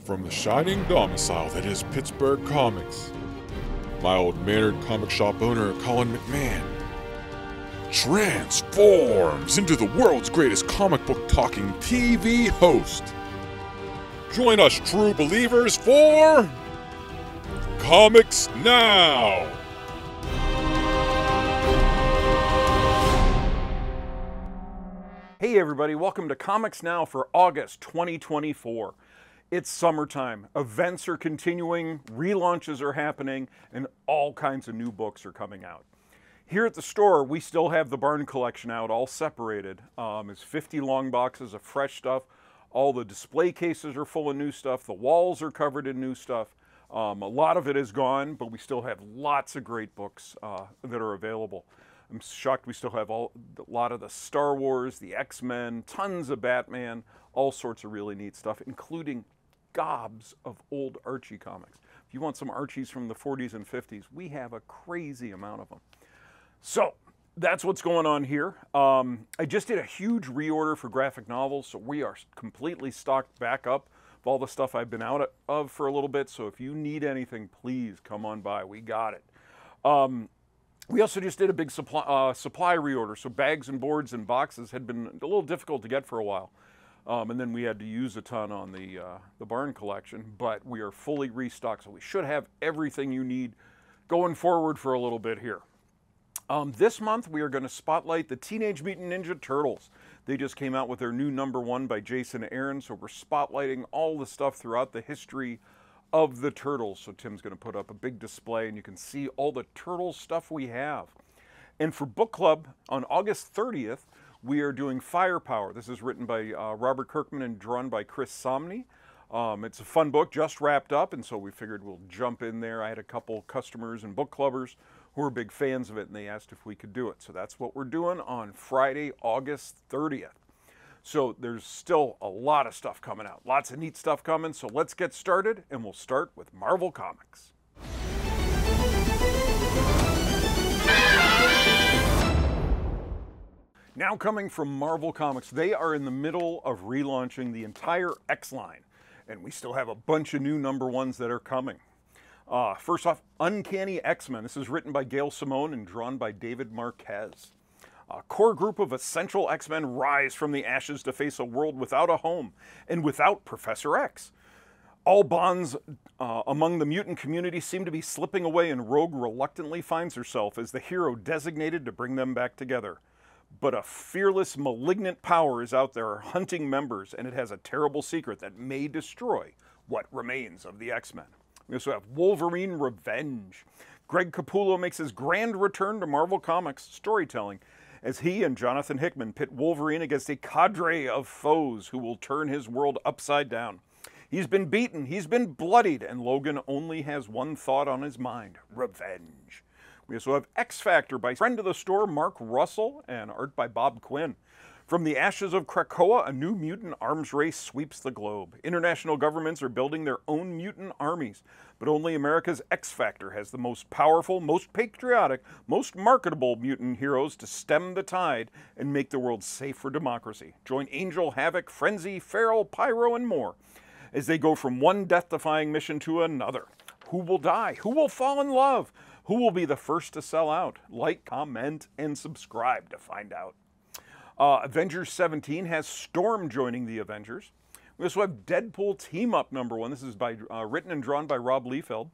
From the shining domicile that is Pittsburgh Comics, my old mannered comic shop owner, Colin McMahon, transforms into the world's greatest comic book talking TV host. Join us true believers for Comics Now! Hey everybody, welcome to Comics Now for August 2024. It's summertime, events are continuing, relaunches are happening, and all kinds of new books are coming out. Here at the store, we still have the Barn collection out, all separated. It's 50 long boxes of fresh stuff. All the display cases are full of new stuff. The walls are covered in new stuff. A lot of it is gone, but we still have lots of great books that are available. I'm shocked we still have a lot of the Star Wars, the X-Men, tons of Batman, all sorts of really neat stuff, including gobs of old Archie comics. If you want some Archies from the 40s and 50s, we have a crazy amount of them. So that's what's going on here. I just did a huge reorder for graphic novels, so we are completely stocked back up of all the stuff I've been out of for a little bit. So if you need anything, please come on by. We got it. We also just did a big supply reorder, so bags and boards and boxes had been a little difficult to get for a while. And then we had to use a ton on the Barn collection, but we are fully restocked, so we should have everything you need going forward for a little bit here. This month we are going to spotlight the Teenage Mutant Ninja Turtles. They just came out with their new #1 by Jason Aaron, so we're spotlighting all the stuff throughout the history of the Turtles. So Tim's going to put up a big display and you can see all the Turtles stuff we have. And for book club on August 30th, we are doing Firepower. This is written by Robert Kirkman and drawn by Chris Samnee. It's a fun book, just wrapped up, and so we figured we'll jump in there. I had a couple customers and book clubbers who are big fans of it, and they asked if we could do it. So that's what we're doing on Friday, August 30th. So there's still a lot of stuff coming out. Lots of neat stuff coming, so let's get started, and we'll start with Marvel Comics. Now coming from Marvel Comics, they are in the middle of relaunching the entire X-line, and we still have a bunch of new #1s that are coming. First off, Uncanny X-Men. This is written by Gail Simone and drawn by David Marquez. A core group of essential X-Men rise from the ashes to face a world without a home and without Professor X. All bonds among the mutant community seem to be slipping away, and Rogue reluctantly finds herself as the hero designated to bring them back together. But a fearless, malignant power is out there hunting members, and it has a terrible secret that may destroy what remains of the X-Men. We also have Wolverine Revenge. Greg Capullo makes his grand return to Marvel Comics storytelling as he and Jonathan Hickman pit Wolverine against a cadre of foes who will turn his world upside down. He's been beaten, he's been bloodied, and Logan only has one thought on his mind: revenge. We also have X Factor by friend of the store Mark Russell and art by Bob Quinn. From the ashes of Krakoa, a new mutant arms race sweeps the globe. International governments are building their own mutant armies, but only America's X Factor has the most powerful, most patriotic, most marketable mutant heroes to stem the tide and make the world safe for democracy. Join Angel, Havoc, Frenzy, Feral, Pyro, and more as they go from one death-defying mission to another. Who will die? Who will fall in love? Who will be the first to sell out? Like, comment, and subscribe to find out. Avengers 17 has Storm joining the Avengers. We also have Deadpool Team Up #1. This is written and drawn by Rob Liefeld.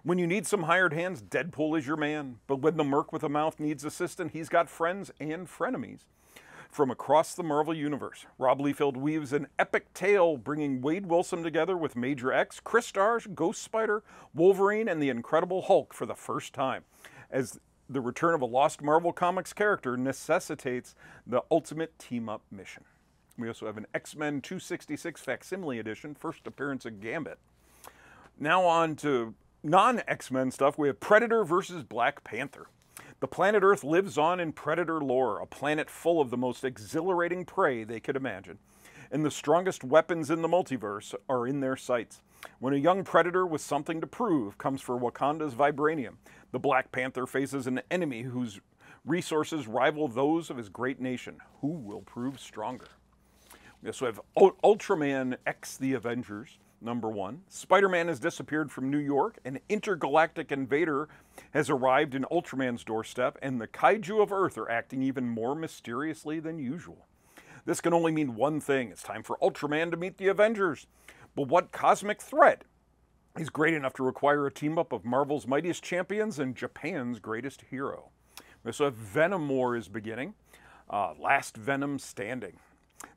When you need some hired hands, Deadpool is your man. But when the Merc with a mouth needs assistance, he's got friends and frenemies. From across the Marvel Universe, Rob Liefeld weaves an epic tale bringing Wade Wilson together with Major X, Chris Starr, Ghost Spider, Wolverine, and the Incredible Hulk for the first time, as the return of a lost Marvel Comics character necessitates the ultimate team-up mission. We also have an X-Men 266 Facsimile Edition, first appearance of Gambit. Now on to non-X-Men stuff. We have Predator versus Black Panther. The planet Earth lives on in Predator lore, a planet full of the most exhilarating prey they could imagine. And the strongest weapons in the multiverse are in their sights. When a young Predator with something to prove comes for Wakanda's vibranium, the Black Panther faces an enemy whose resources rival those of his great nation. Who will prove stronger? We also have Ultraman X the Avengers. #1. Spider-Man has disappeared from New York. An intergalactic invader has arrived in Ultraman's doorstep, and the kaiju of Earth are acting even more mysteriously than usual. This can only mean one thing. It's time for Ultraman to meet the Avengers. But what cosmic threat is great enough to require a team-up of Marvel's mightiest champions and Japan's greatest hero? So Venom War is beginning. Last Venom standing.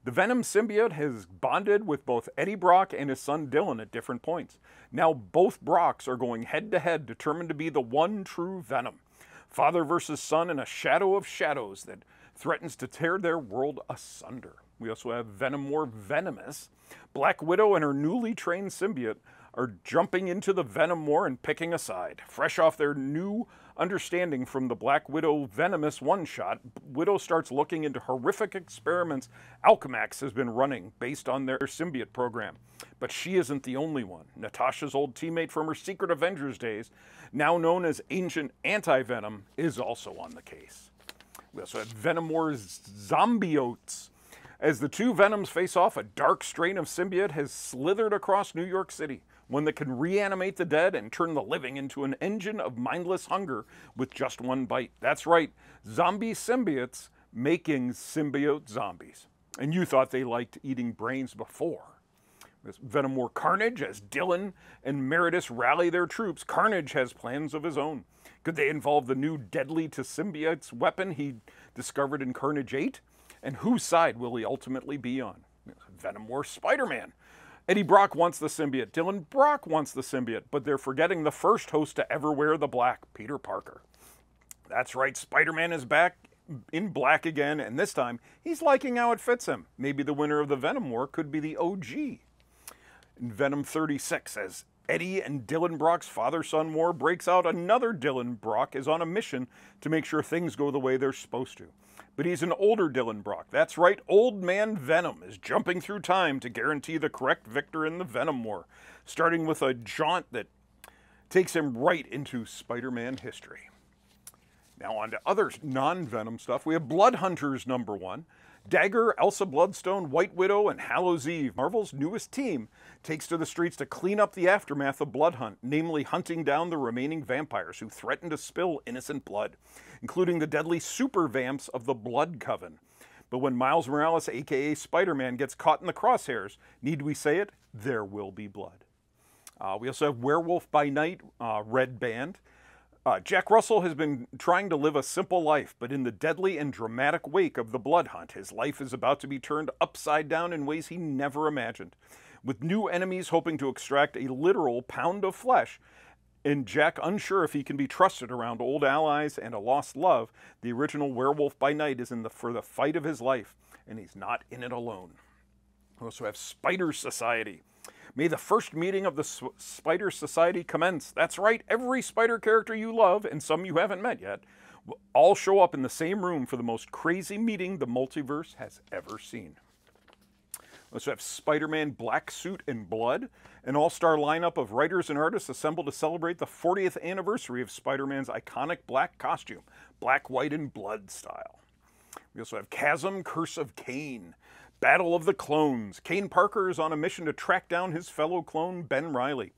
The Venom symbiote has bonded with both Eddie Brock and his son Dylan at different points. Now both Brocks are going head-to-head, determined to be the one true Venom. Father versus son in a shadow of shadows that threatens to tear their world asunder. We also have Venom War Venomous. Black Widow and her newly trained symbiote are jumping into the Venom War and picking a side. Fresh off their new understanding from the Black Widow Venomous one-shot, Widow starts looking into horrific experiments Alchemax has been running based on their symbiote program. But she isn't the only one. Natasha's old teammate from her Secret Avengers days, now known as Ancient Anti-Venom, is also on the case. We also have Venom War Zombiotes. As the two Venoms face off, a dark strain of symbiote has slithered across New York City, one that can reanimate the dead and turn the living into an engine of mindless hunger with just one bite. That's right, zombie symbiotes making symbiote zombies. And you thought they liked eating brains before. This Venom War Carnage, as Dylan and Meritus rally their troops, Carnage has plans of his own. Could they involve the new deadly to symbiotes weapon he discovered in Carnage 8? And whose side will he ultimately be on? Venom War Spider-Man. Eddie Brock wants the symbiote. Dylan Brock wants the symbiote, but they're forgetting the first host to ever wear the black, Peter Parker. That's right, Spider-Man is back in black again, and this time he's liking how it fits him. Maybe the winner of the Venom War could be the OG. In Venom 36, as Eddie and Dylan Brock's father-son war breaks out, another Dylan Brock is on a mission to make sure things go the way they're supposed to. But he's an older Dylan Brock. That's right, Old Man Venom is jumping through time to guarantee the correct victor in the Venom War, starting with a jaunt that takes him right into Spider-Man history. Now on to other non-Venom stuff. We have Blood Hunters #1. Dagger, Elsa Bloodstone, White Widow, and Hallows' Eve, Marvel's newest team, takes to the streets to clean up the aftermath of Blood Hunt, namely hunting down the remaining vampires who threaten to spill innocent blood, including the deadly super vamps of the Blood Coven. But when Miles Morales, aka Spider-Man, gets caught in the crosshairs, need we say it? There will be blood. We also have Werewolf by Night, Red Band. Jack Russell has been trying to live a simple life, but in the deadly and dramatic wake of the Blood Hunt, his life is about to be turned upside down in ways he never imagined. With new enemies hoping to extract a literal pound of flesh, and Jack unsure if he can be trusted around old allies and a lost love, the original Werewolf by Night is for the fight of his life, and he's not in it alone. We also have Spider Society. May the first meeting of the Spider Society commence. That's right, every Spider character you love, and some you haven't met yet, will all show up in the same room for the most crazy meeting the multiverse has ever seen. We also have Spider-Man Black Suit and Blood, an all-star lineup of writers and artists assembled to celebrate the 40th anniversary of Spider-Man's iconic black costume, black, white, and blood style. We also have Chasm, Curse of Kane, Battle of the Clones. Kane Parker is on a mission to track down his fellow clone, Ben Reilly.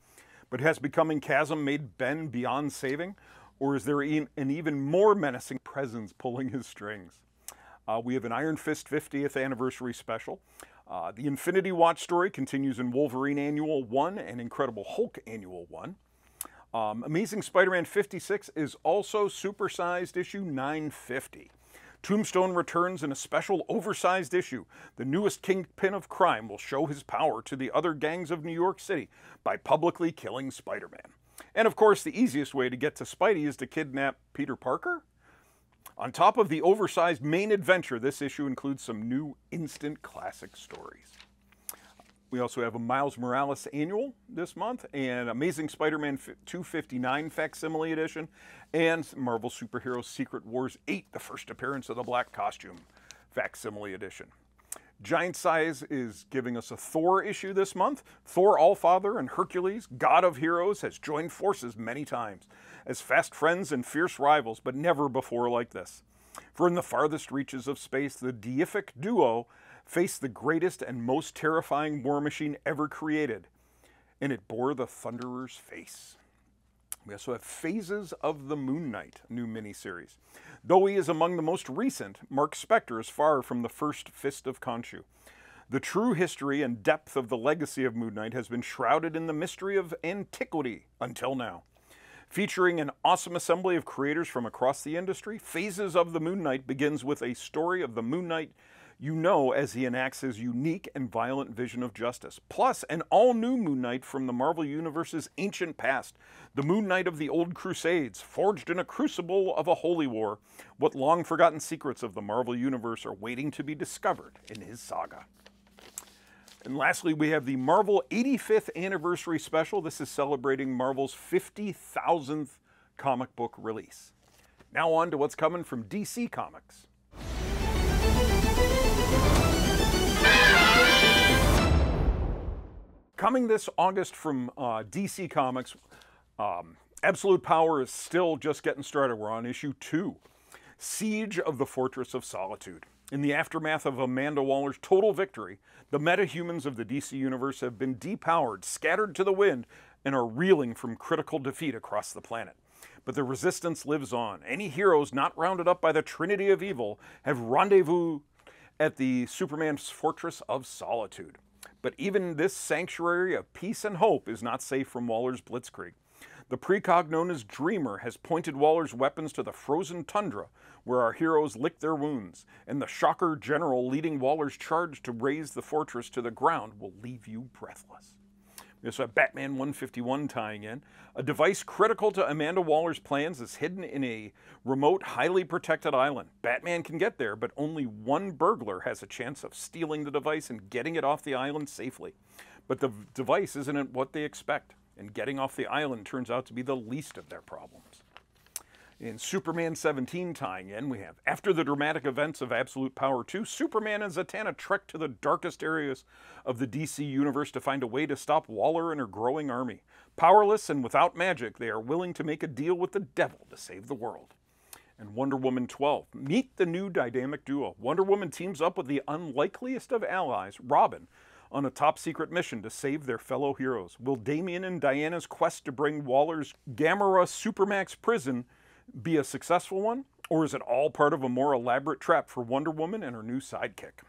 But has becoming Chasm made Ben beyond saving? Or is there an even more menacing presence pulling his strings? We have an Iron Fist 50th anniversary special. The Infinity Watch story continues in Wolverine Annual 1 and Incredible Hulk Annual 1. Amazing Spider-Man 56 is also supersized issue 950. Tombstone returns in a special oversized issue. The newest kingpin of crime will show his power to the other gangs of New York City by publicly killing Spider-Man. And of course, the easiest way to get to Spidey is to kidnap Peter Parker. On top of the oversized main adventure, this issue includes some new instant classic stories. We also have a Miles Morales annual this month, and Amazing Spider-Man 259 facsimile edition, and Marvel Superheroes Secret Wars 8, the first appearance of the black costume facsimile edition. Giant Size is giving us a Thor issue this month. Thor Allfather and Hercules, God of Heroes, has joined forces many times as fast friends and fierce rivals, but never before like this. For in the farthest reaches of space, the deific duo face the greatest and most terrifying war machine ever created. and it bore the Thunderer's face. We also have Phases of the Moon Knight, a new miniseries. Though he is among the most recent, Mark Spector is far from the first Fist of Khonshu. The true history and depth of the legacy of Moon Knight has been shrouded in the mystery of antiquity until now. Featuring an awesome assembly of creators from across the industry, Phases of the Moon Knight begins with a story of the Moon Knight you know as he enacts his unique and violent vision of justice, plus an all-new Moon Knight from the Marvel Universe's ancient past, the Moon Knight of the Old Crusades, forged in a crucible of a holy war. What long-forgotten secrets of the Marvel Universe are waiting to be discovered in his saga. And lastly, we have the Marvel 85th Anniversary Special. This is celebrating Marvel's 50,000th comic book release. Now on to what's coming from DC Comics. Coming this August from DC Comics, Absolute Power is still just getting started. We're on issue 2, Siege of the Fortress of Solitude. In the aftermath of Amanda Waller's total victory, the metahumans of the DC Universe have been depowered, scattered to the wind, and are reeling from critical defeat across the planet. But the resistance lives on. Any heroes not rounded up by the Trinity of Evil have rendezvous at the Superman's Fortress of Solitude. But even this sanctuary of peace and hope is not safe from Waller's blitzkrieg. The precog known as Dreamer has pointed Waller's weapons to the frozen tundra, where our heroes lick their wounds, and the Shocker General leading Waller's charge to raise the fortress to the ground will leave you breathless. We also have Batman 151 tying in. A device critical to Amanda Waller's plans is hidden in a remote, highly protected island. Batman can get there, but only one burglar has a chance of stealing the device and getting it off the island safely. But the device isn't what they expect, and getting off the island turns out to be the least of their problems. In Superman 17 tying in, we have, after the dramatic events of Absolute Power 2, Superman and Zatanna trek to the darkest areas of the DC Universe to find a way to stop Waller and her growing army. Powerless and without magic, they are willing to make a deal with the devil to save the world. And Wonder Woman 12. Meet the new dynamic duo. Wonder Woman teams up with the unlikeliest of allies, Robin, on a top-secret mission to save their fellow heroes. Will Damian and Diana's quest to bring Waller's Gamera Supermax prison be a successful one, or is it all part of a more elaborate trap for Wonder Woman and her new sidekick?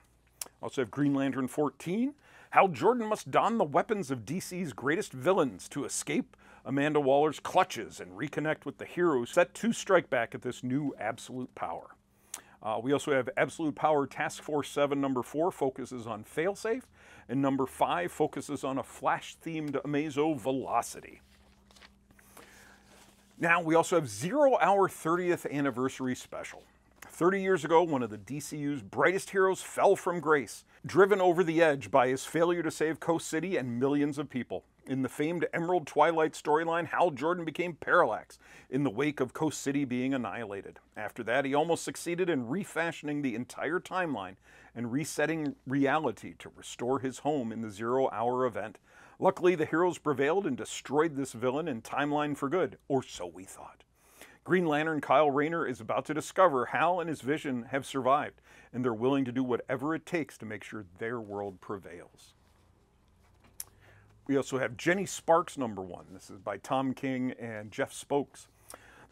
Also have Green Lantern 14. Hal Jordan must don the weapons of DC's greatest villains to escape Amanda Waller's clutches and reconnect with the heroes set to strike back at this new Absolute Power. We also have Absolute Power Task Force 7 number 4 focuses on Failsafe, and number 5 focuses on a Flash-themed Amazo Velocity. Now, we also have Zero Hour 30th Anniversary Special. 30 years ago, one of the DCU's brightest heroes fell from grace, driven over the edge by his failure to save Coast City and millions of people. In the famed Emerald Twilight storyline, Hal Jordan became Parallax in the wake of Coast City being annihilated. After that, he almost succeeded in refashioning the entire timeline and resetting reality to restore his home in the Zero Hour event. Luckily, the heroes prevailed and destroyed this villain and timeline for good, or so we thought. Green Lantern Kyle Rayner is about to discover Hal and his vision have survived, and they're willing to do whatever it takes to make sure their world prevails. We also have Jenny Sparks number 1. This is by Tom King and Jeff Spokes.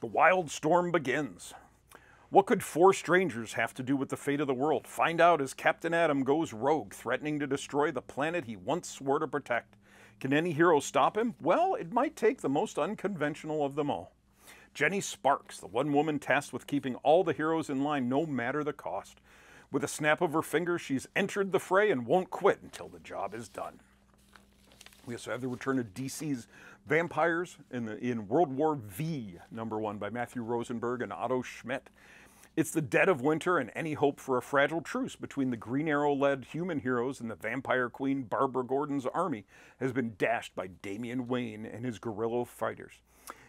The wild storm begins. What could 4 strangers have to do with the fate of the world? Find out as Captain Atom goes rogue, threatening to destroy the planet he once swore to protect. Can any hero stop him? Well, it might take the most unconventional of them all. Jenny Sparks, the one woman tasked with keeping all the heroes in line no matter the cost. With a snap of her fingers, she's entered the fray and won't quit until the job is done. We also have the return of DC's Vampires in World War V, number 1, by Matthew Rosenberg and Otto Schmidt. It's the dead of winter, and any hope for a fragile truce between the Green Arrow-led human heroes and the Vampire Queen Barbara Gordon's army has been dashed by Damian Wayne and his guerrilla fighters.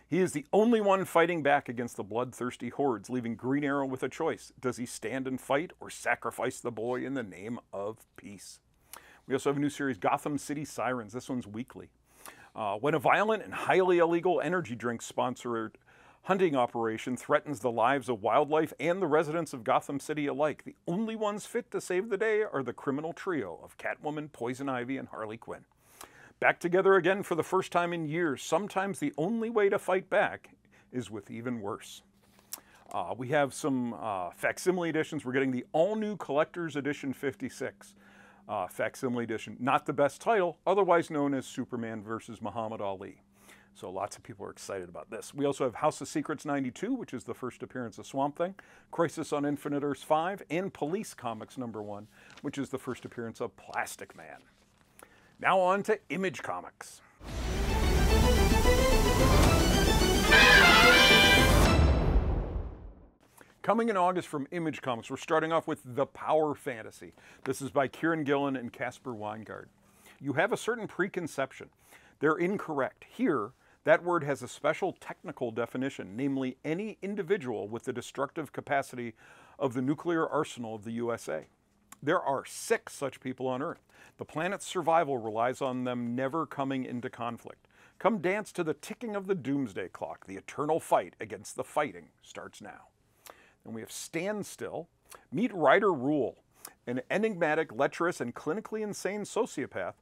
He is the only one fighting back against the bloodthirsty hordes, leaving Green Arrow with a choice. Does he stand and fight or sacrifice the boy in the name of peace? We also have a new series, Gotham City Sirens. This one's weekly. When a violent and highly illegal energy drink sponsored hunting operation threatens the lives of wildlife and the residents of Gotham City alike, the only ones fit to save the day are the criminal trio of Catwoman, Poison Ivy, and Harley Quinn. Back together again for the first time in years. Sometimes the only way to fight back is with even worse. We have some facsimile editions. We're getting the all-new Collector's Edition 56 facsimile edition. Not the best title, otherwise known as Superman versus Muhammad Ali. So lots of people are excited about this. We also have House of Secrets 92, which is the first appearance of Swamp Thing, Crisis on Infinite Earths 5, and Police Comics #1, which is the first appearance of Plastic Man. Now on to Image Comics. Coming in August from Image Comics, we're starting off with The Power Fantasy. This is by Kieran Gillen and Casper Weingard. You have a certain preconception. They're incorrect. Here, that word has a special technical definition, namely any individual with the destructive capacity of the nuclear arsenal of the USA. There are 6 such people on Earth. The planet's survival relies on them never coming into conflict. Come dance to the ticking of the doomsday clock. The eternal fight against the fighting starts now. Then we have Standstill. Meet Ryder Rule, an enigmatic, lecherous, and clinically insane sociopath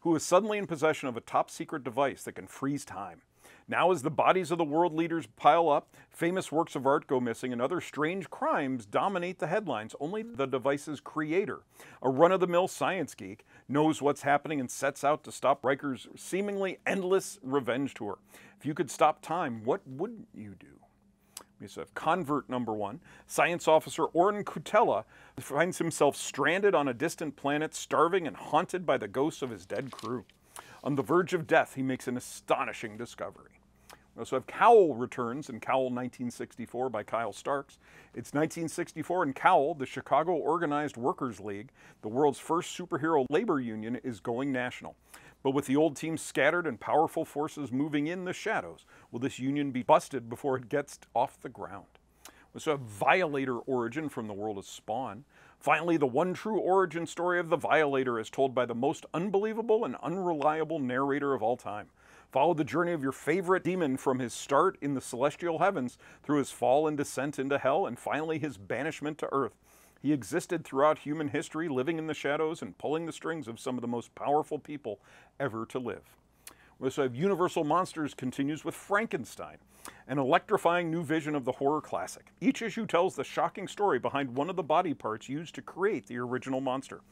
who is suddenly in possession of a top-secret device that can freeze time. Now, as the bodies of the world leaders pile up, famous works of art go missing, and other strange crimes dominate the headlines, only the device's creator, a run-of-the-mill science geek, knows what's happening and sets out to stop Riker's seemingly endless revenge tour. If you could stop time, what would you do? We also have Convert #1. Science officer Oren Kutella finds himself stranded on a distant planet, starving and haunted by the ghosts of his dead crew. On the verge of death, he makes an astonishing discovery. We also have Cowl returns in Cowl 1964 by Kyle Starks. It's 1964 and Cowl, the Chicago Organized Workers League, the world's first superhero labor union, is going national. But with the old team scattered and powerful forces moving in the shadows, will this union be busted before it gets off the ground? We also have Violator origin from the world of Spawn. Finally, the one true origin story of the Violator is told by the most unbelievable and unreliable narrator of all time. Follow the journey of your favorite demon from his start in the celestial heavens through his fall and descent into hell and finally his banishment to earth. He existed throughout human history, living in the shadows and pulling the strings of some of the most powerful people ever to live. We also have Universal Monsters continues with Frankenstein, an electrifying new vision of the horror classic. Each issue tells the shocking story behind one of the body parts used to create the original monster.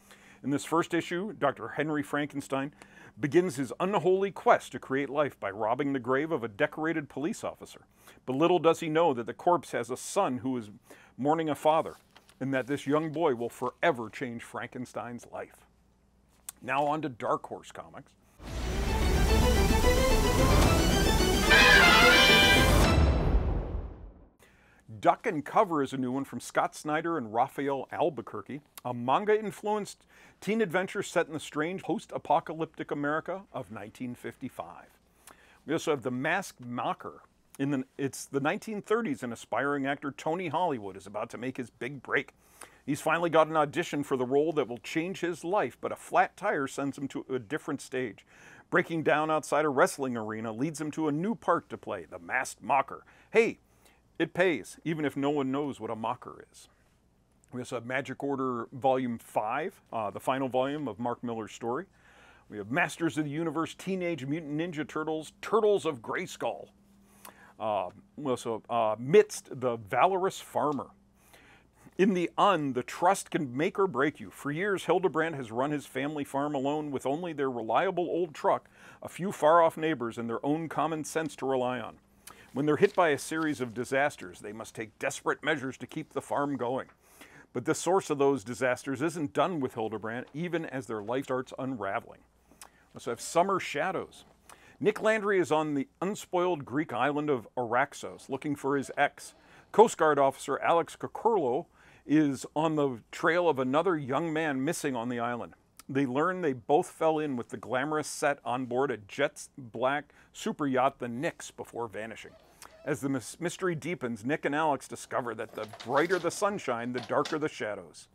In this first issue, Dr. Henry Frankenstein begins his unholy quest to create life by robbing the grave of a decorated police officer. But little does he know that the corpse has a son who is mourning a father, and that this young boy will forever change Frankenstein's life. Now on to Dark Horse Comics. Duck and Cover is a new one from Scott Snyder and Raphael Albuquerque, a manga-influenced teen adventure set in the strange post-apocalyptic America of 1955. We also have The Masked Mocker. It's the 1930s, and aspiring actor Tony Hollywood is about to make his big break. He's finally got an audition for the role that will change his life, but a flat tire sends him to a different stage. Breaking down outside a wrestling arena leads him to a new part to play, the Masked Mocker. Hey, it pays, even if no one knows what a mocker is. We also have Magic Order Volume 5, the final volume of Mark Millar's story. We have Masters of the Universe, Teenage Mutant Ninja Turtles, Turtles of Grayskull. Midst, the Valorous Farmer. In the the trust can make or break you. For years, Hildebrand has run his family farm alone with only their reliable old truck, a few far-off neighbors, and their own common sense to rely on. When they're hit by a series of disasters, they must take desperate measures to keep the farm going. But the source of those disasters isn't done with Hildebrand, even as their life starts unraveling. We also have Summer Shadows. Nick Landry is on the unspoiled Greek island of Araxos, looking for his ex. Coast Guard officer Alex Kokurlo is on the trail of another young man missing on the island. They learn they both fell in with the glamorous set on board a jet black super yacht, the Nix, before vanishing. As the mystery deepens, Nick and Alex discover that the brighter the sunshine, the darker the shadows.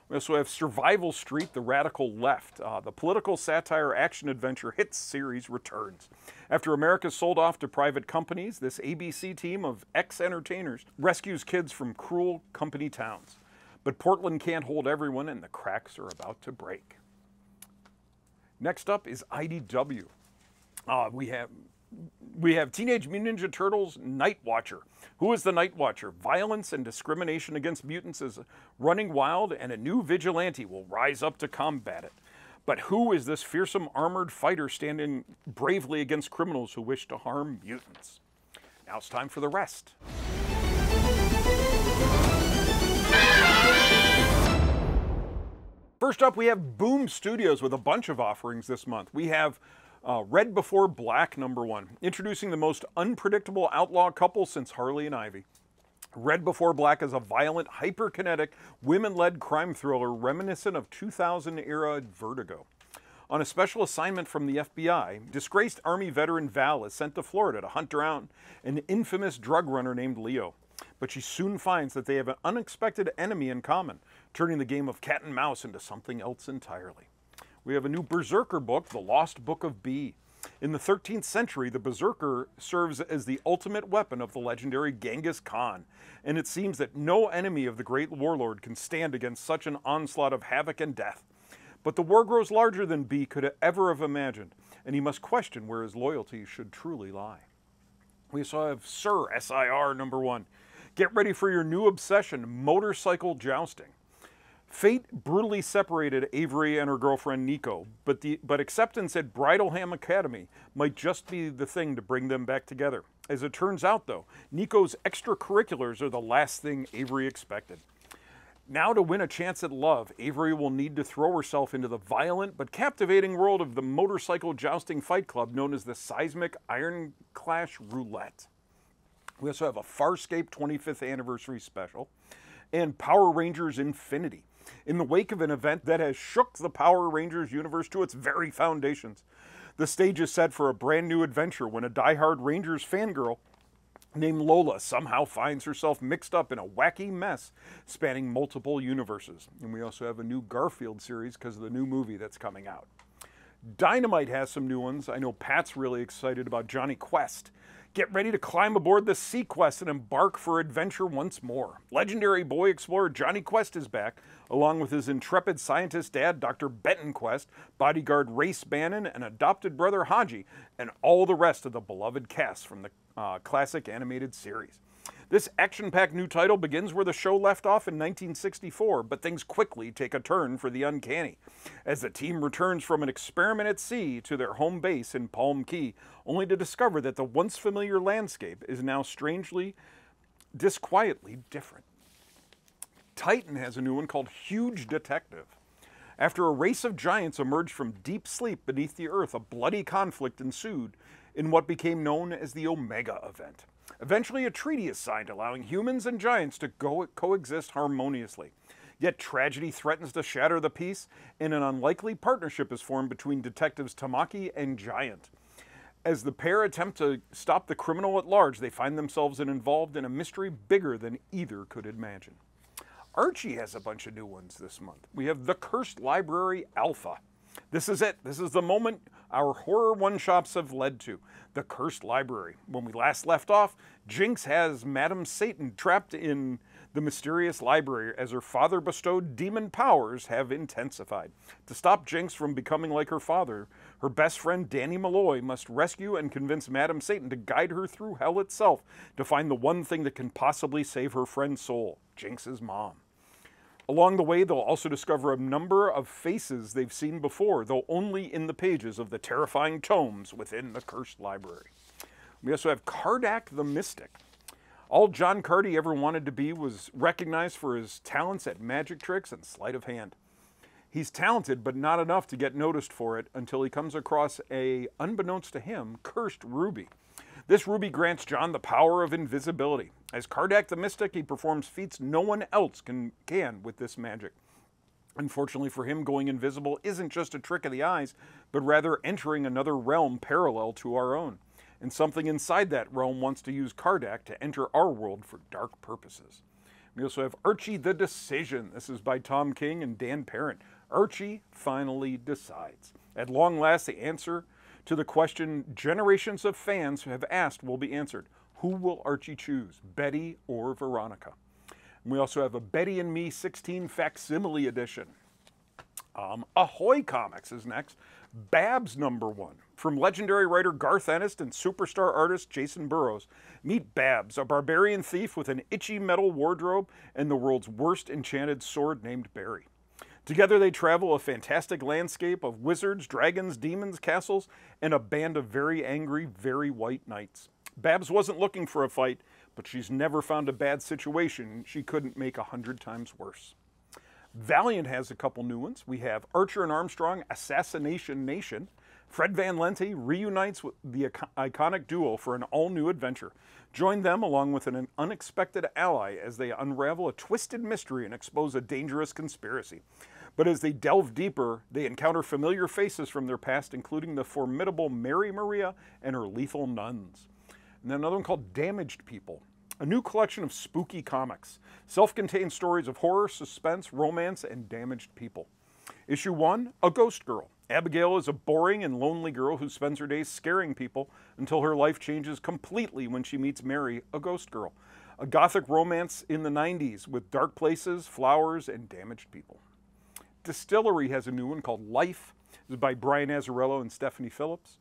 We also have Survival Street, The Radical Left. The political satire action-adventure hit series returns. After America sold off to private companies, this ABC team of ex-entertainers rescues kids from cruel company towns. But Portland can't hold everyone, and the cracks are about to break. Next up is IDW. We have Teenage Mutant Ninja Turtles Night Watcher. Who is the Night Watcher? Violence and discrimination against mutants is running wild, and a new vigilante will rise up to combat it. But who is this fearsome armored fighter standing bravely against criminals who wish to harm mutants? Now it's time for the rest. First up, we have Boom Studios with a bunch of offerings this month. We have Red Before Black, #1, introducing the most unpredictable outlaw couple since Harley and Ivy. Red Before Black is a violent, hyperkinetic, women-led crime thriller reminiscent of 2000-era Vertigo. On a special assignment from the FBI, disgraced Army veteran Val is sent to Florida to hunt down an infamous drug runner named Leo. But she soon finds that they have an unexpected enemy in common, turning the game of cat and mouse into something else entirely. We have a new Berserker book, The Lost Book of B. In the 13th century, the Berserker serves as the ultimate weapon of the legendary Genghis Khan, and it seems that no enemy of the great warlord can stand against such an onslaught of havoc and death. But the war grows larger than B could ever have imagined, and he must question where his loyalty should truly lie. We also have Sir, S-I-R, #1. Get ready for your new obsession, motorcycle jousting. Fate brutally separated Avery and her girlfriend Nico, but acceptance at Bridleham Academy might just be the thing to bring them back together. As it turns out, though, Nico's extracurriculars are the last thing Avery expected. Now, to win a chance at love, Avery will need to throw herself into the violent but captivating world of the motorcycle jousting fight club known as the Seismic Iron Clash Roulette. We also have a Farscape 25th Anniversary Special and Power Rangers Infinity. In the wake of an event that has shook the Power Rangers universe to its very foundations, the stage is set for a brand new adventure when a diehard Rangers fangirl named Lola somehow finds herself mixed up in a wacky mess spanning multiple universes. And we also have a new Garfield series because of the new movie that's coming out. Dynamite has some new ones. I know Pat's really excited about Johnny Quest. Get ready to climb aboard the Sea Quest and embark for adventure once more. Legendary boy explorer Johnny Quest is back, along with his intrepid scientist dad, Dr. Benton Quest, bodyguard Race Bannon, and adopted brother Haji, and all the rest of the beloved cast from the classic animated series. This action-packed new title begins where the show left off in 1964, but things quickly take a turn for the uncanny, as the team returns from an experiment at sea to their home base in Palm Key, only to discover that the once familiar landscape is now strangely, disquietly different. Titan has a new one called Huge Detective. After a race of giants emerged from deep sleep beneath the earth, a bloody conflict ensued in what became known as the Omega Event. Eventually, a treaty is signed allowing humans and giants to coexist harmoniously. Yet tragedy threatens to shatter the peace, and an unlikely partnership is formed between detectives Tamaki and Giant. As the pair attempt to stop the criminal at large, they find themselves involved in a mystery bigger than either could imagine. Archie has a bunch of new ones this month. We have The Cursed Library Alpha. This is it. This is the moment our horror one-shots have led to. The Cursed Library. When we last left off, Jinx has Madame Satan trapped in the mysterious library as her father-bestowed demon powers have intensified. To stop Jinx from becoming like her father, her best friend Danny Malloy must rescue and convince Madame Satan to guide her through hell itself to find the one thing that can possibly save her friend's soul, Jinx's mom. Along the way, they'll also discover a number of faces they've seen before, though only in the pages of the terrifying tomes within the Cursed Library. We also have Kardak the Mystic. All John Cardy ever wanted to be was recognized for his talents at magic tricks and sleight of hand. He's talented, but not enough to get noticed for it until he comes across a, unbeknownst to him, cursed ruby. This ruby grants John the power of invisibility. As Kardak the Mystic, he performs feats no one else can with this magic. Unfortunately for him, going invisible isn't just a trick of the eyes, but rather entering another realm parallel to our own. And something inside that realm wants to use Kardak to enter our world for dark purposes. We also have Archie the Decision. This is by Tom King and Dan Parent. Archie finally decides. At long last, the answer to the question generations of fans have asked will be answered. Who will Archie choose, Betty or Veronica? And we also have a Betty and Me 16 Facsimile Edition. Ahoy Comics is next. Babs #1. From legendary writer Garth Ennis and superstar artist Jason Burrows, meet Babs, a barbarian thief with an itchy metal wardrobe and the world's worst enchanted sword named Barry. Together they travel a fantastic landscape of wizards, dragons, demons, castles, and a band of very angry, very white knights. Babs wasn't looking for a fight, but she's never found a bad situation she couldn't make 100 times worse. Valiant has a couple new ones. We have Archer and Armstrong, Assassination Nation. Fred Van Lente reunites with the iconic duo for an all-new adventure. Join them along with an unexpected ally as they unravel a twisted mystery and expose a dangerous conspiracy. But as they delve deeper, they encounter familiar faces from their past, including the formidable Mary Maria and her lethal nuns. And then another one called Damaged People, a new collection of spooky comics, self-contained stories of horror, suspense, romance, and damaged people. Issue 1, A Ghost Girl. Abigail is a boring and lonely girl who spends her days scaring people until her life changes completely when she meets Mary, a ghost girl. A gothic romance in the 90s with dark places, flowers, and damaged people. Distillery has a new one called Life. This is by Brian Azzarello and Stephanie Phillips.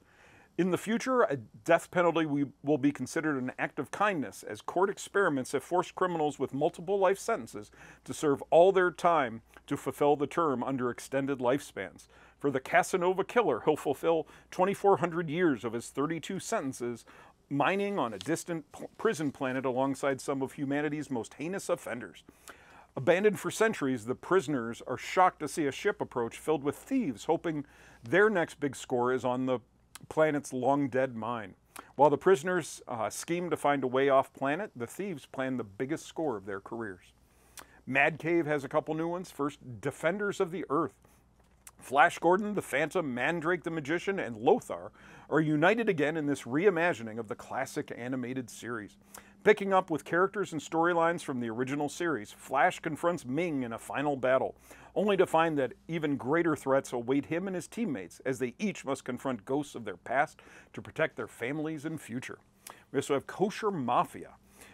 In the future, a death penalty will be considered an act of kindness, as court experiments have forced criminals with multiple life sentences to serve all their time to fulfill the term under extended lifespans. For the Casanova killer, he'll fulfill 2,400 years of his 32 sentences, mining on a distant prison planet alongside some of humanity's most heinous offenders. Abandoned for centuries, the prisoners are shocked to see a ship approach filled with thieves, hoping their next big score is on the planet's long-dead mine. While the prisoners scheme to find a way off planet, the thieves plan the biggest score of their careers. Mad Cave has a couple new ones. First, Defenders of the Earth. Flash Gordon, the Phantom, Mandrake the Magician, and Lothar are united again in this reimagining of the classic animated series. Picking up with characters and storylines from the original series, Flash confronts Ming in a final battle, only to find that even greater threats await him and his teammates as they each must confront ghosts of their past to protect their families and future. We also have Kosher Mafia.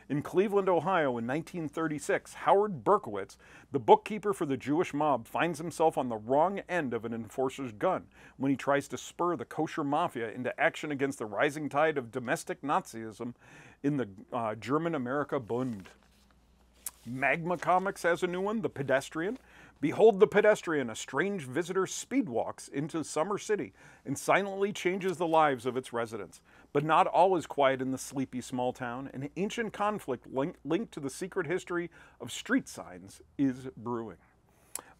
In Cleveland, Ohio in 1936, Howard Berkowitz, the bookkeeper for the Jewish mob, finds himself on the wrong end of an enforcer's gun when he tries to spur the Kosher Mafia into action against the rising tide of domestic Nazism in the German America Bund. Magma Comics has a new one, The Pedestrian. Behold the Pedestrian, a strange visitor speedwalks into Summer City and silently changes the lives of its residents. But not all is quiet in the sleepy small town. An ancient conflict linked to the secret history of street signs is brewing.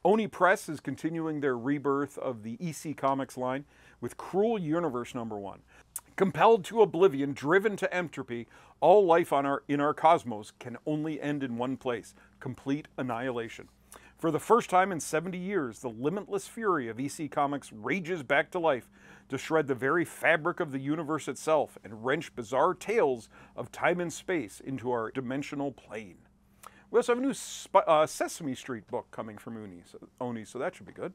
Oni Press is continuing their rebirth of the EC Comics line with Cruel Universe #1. Compelled to oblivion, driven to entropy, all life in our cosmos can only end in one place: complete annihilation. For the first time in 70 years, the limitless fury of EC Comics rages back to life to shred the very fabric of the universe itself and wrench bizarre tales of time and space into our dimensional plane. We also have a new Sesame Street book coming from Oni, so that should be good.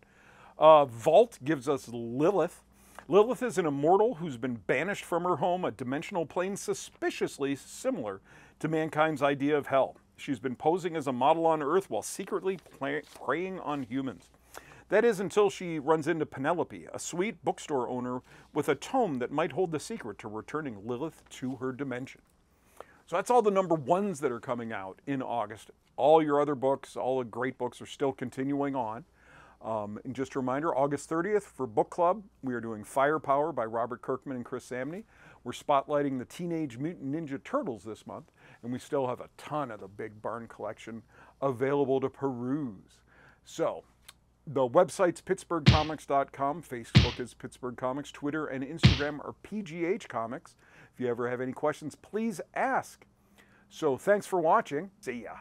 Vault gives us Lilith. Lilith is an immortal who's been banished from her home, a dimensional plane suspiciously similar to mankind's idea of hell. She's been posing as a model on Earth while secretly preying on humans. That is until she runs into Penelope, a sweet bookstore owner with a tome that might hold the secret to returning Lilith to her dimension. So that's all the #1s that are coming out in August. All your other books, all the great books, are still continuing on. And just a reminder, August 30th for Book Club, we are doing Firepower by Robert Kirkman and Chris Samney. We're spotlighting the Teenage Mutant Ninja Turtles this month, and we still have a ton of the Big Barn collection available to peruse. So, the website's PittsburghComics.com, Facebook is Pittsburgh Comics, Twitter and Instagram are PGH Comics. If you ever have any questions, please ask. So, thanks for watching. See ya.